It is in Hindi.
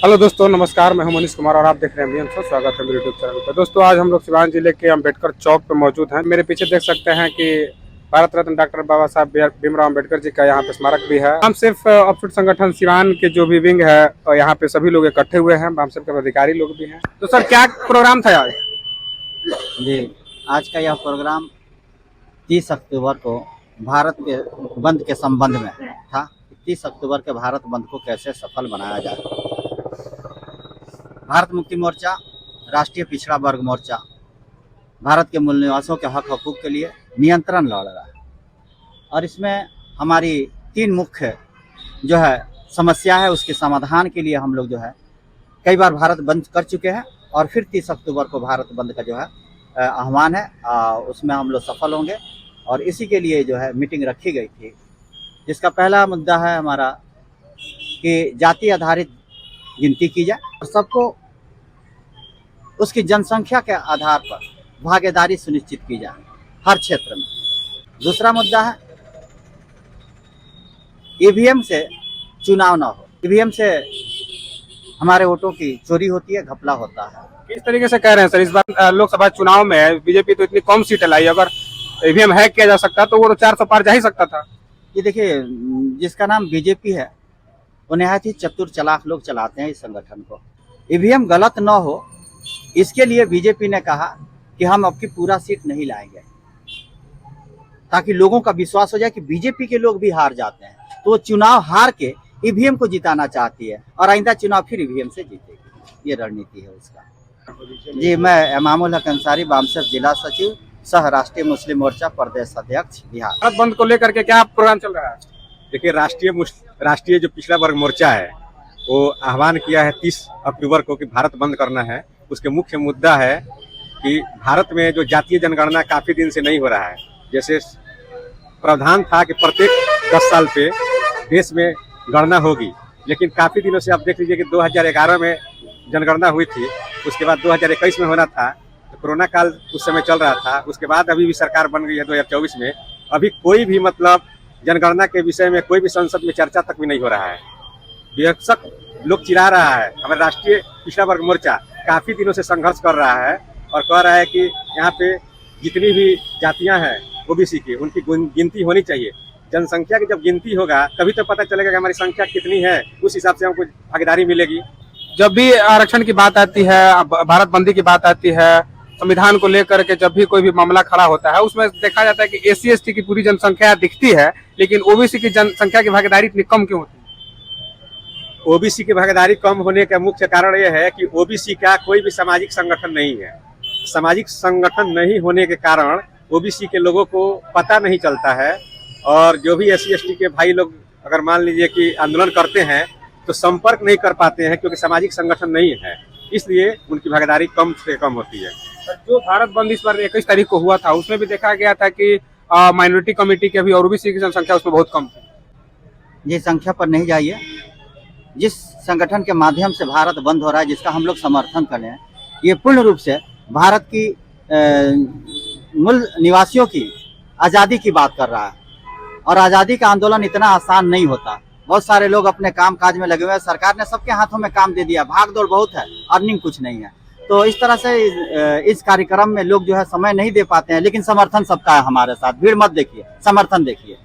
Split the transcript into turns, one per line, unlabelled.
हेलो दोस्तों, नमस्कार। मैं हूं मनीष कुमार और आप देख रहे हैं एमबीएन शो। स्वागत है मेरे यूट्यूब चैनल पर। दोस्तों, आज हम लोग सिवान जिले के अम्बेडकर चौक पर मौजूद हैं। मेरे पीछे देख सकते हैं कि भारत रत्न डॉक्टर बाबा साहब भीमराव अम्बेडकर जी का यहाँ पे स्मारक भी है। हम सिर्फ ऑफिट संगठन सिवान के जो भी विंग है और यहाँ पे सभी लोग इकट्ठे हुए हैं। हम सिर्फ अधिकारी लोग भी हैं। तो सर, क्या प्रोग्राम था आज?
जी, आज का यह प्रोग्राम 30 अक्टूबर को भारत के बंद के संबंध में था। 30 अक्टूबर के भारत बंद को कैसे सफल बनाया जाए। भारत मुक्ति मोर्चा, राष्ट्रीय पिछड़ा वर्ग मोर्चा भारत के मूल निवासियों के हक हकूक़ के लिए नियंत्रण लड़ रहा है और इसमें हमारी 3 मुख्य जो है समस्या है, उसके समाधान के लिए हम लोग जो है कई बार भारत बंद कर चुके हैं और फिर 30 अक्टूबर को भारत बंद का जो है आह्वान है, उसमें हम लोग सफल होंगे और इसी के लिए जो है मीटिंग रखी गई थी। जिसका पहला मुद्दा है हमारा कि जाति आधारित गिनती की जाए और सबको उसकी जनसंख्या के आधार पर भागीदारी सुनिश्चित की जाए हर क्षेत्र में। दूसरा मुद्दा है ईवीएम से चुनाव ना हो। ईवीएम से हमारे वोटों की चोरी होती है, घपला होता है।
किस तरीके से कह रहे हैं सर? इस बार लोकसभा चुनाव में बीजेपी तो इतनी कम सीटें लाई, अगर ईवीएम हैक किया जा सकता तो वो तो 400 पार जा ही सकता था।
ये देखिए, जिसका नाम बीजेपी है वो निहायत ही चतुर चालाक लोग चलाते हैं इस संगठन को। ईवीएम गलत न हो इसके लिए बीजेपी ने कहा कि हम अब की पूरा सीट नहीं लाएंगे, ताकि लोगों का विश्वास हो जाए कि बीजेपी के लोग भी हार जाते हैं तो वो चुनाव हार के ईवीएम को जिताना चाहती है और आइंदा चुनाव फिर ईवीएम से जीतेगी। ये रणनीति है उसका। जी, मैं इमामुल हक अंसारी, बामसेफ जिला सचिव, सह राष्ट्रीय मुस्लिम मोर्चा प्रदेश अध्यक्ष, बिहार।
भारत बंद को लेकर के क्या प्रोग्राम चल रहा है?
देखिए, राष्ट्रीय जो पिछड़ा वर्ग मोर्चा है वो आह्वान किया है 30 अक्टूबर को कि भारत बंद करना है। उसके मुख्य मुद्दा है कि भारत में जो जातीय जनगणना काफ़ी दिन से नहीं हो रहा है। जैसे प्रावधान था कि प्रत्येक 10 साल पे देश में गणना होगी, लेकिन काफ़ी दिनों से आप देख लीजिए कि 2011 में जनगणना हुई थी, उसके बाद 2021 में होना था, तो कोरोना काल उस समय चल रहा था। उसके बाद अभी भी सरकार बन गई है 2024 में, अभी कोई भी मतलब जनगणना के विषय में कोई भी संसद में चर्चा तक भी नहीं हो रहा है। बेशक लोग चिल्ला रहा है, हमारा राष्ट्रीय पिछड़ा वर्ग मोर्चा काफ़ी दिनों से संघर्ष कर रहा है और कह रहा है कि यहाँ पे जितनी भी जातियाँ हैं ओबीसी की, उनकी गिनती होनी चाहिए। जनसंख्या की जब गिनती होगा तभी तो पता चलेगा कि हमारी संख्या कितनी है, उस हिसाब से हमको भागीदारी मिलेगी।
जब भी आरक्षण की बात आती है, भारत बंदी की बात आती है, संविधान को लेकर के जब भी कोई भी मामला खड़ा होता है, उसमें देखा जाता है कि एससी एसटी की पूरी जनसंख्या दिखती है, लेकिन ओबीसी की जनसंख्या की भागीदारी इतनी कम क्यों होती है?
ओबीसी की भागीदारी कम होने का मुख्य कारण यह है कि ओबीसी का कोई भी सामाजिक संगठन नहीं है। सामाजिक संगठन नहीं होने के कारण ओबीसी के लोगों को पता नहीं चलता है और जो भी एससी एसटी के भाई लोग अगर मान लीजिए कि आंदोलन करते हैं तो संपर्क नहीं कर पाते हैं, क्योंकि सामाजिक संगठन नहीं है, इसलिए उनकी भागीदारी कम से कम होती है।
जो भारत बंद इस बार 21 तारीख को हुआ था, उसमें भी देखा गया था कि माइनॉरिटी कमेटी के भी और ओबीसी की जनसंख्या उसमें बहुत कम थी।
ये संख्या पर नहीं जाइए। जिस संगठन के माध्यम से भारत बंद हो रहा है, जिसका हम लोग समर्थन कर रहे हैं, ये पूर्ण रूप से भारत की मूल निवासियों की आज़ादी की बात कर रहा है और आज़ादी का आंदोलन इतना आसान नहीं होता। बहुत सारे लोग अपने काम काज में लगे हुए हैं, सरकार ने सबके हाथों में काम दे दिया, भाग दौड़ बहुत है, अर्निंग कुछ नहीं है। तो इस तरह से इस कार्यक्रम में लोग जो है समय नहीं दे पाते हैं, लेकिन समर्थन सबका है हमारे साथ। भीड़ मत देखिए, समर्थन देखिए।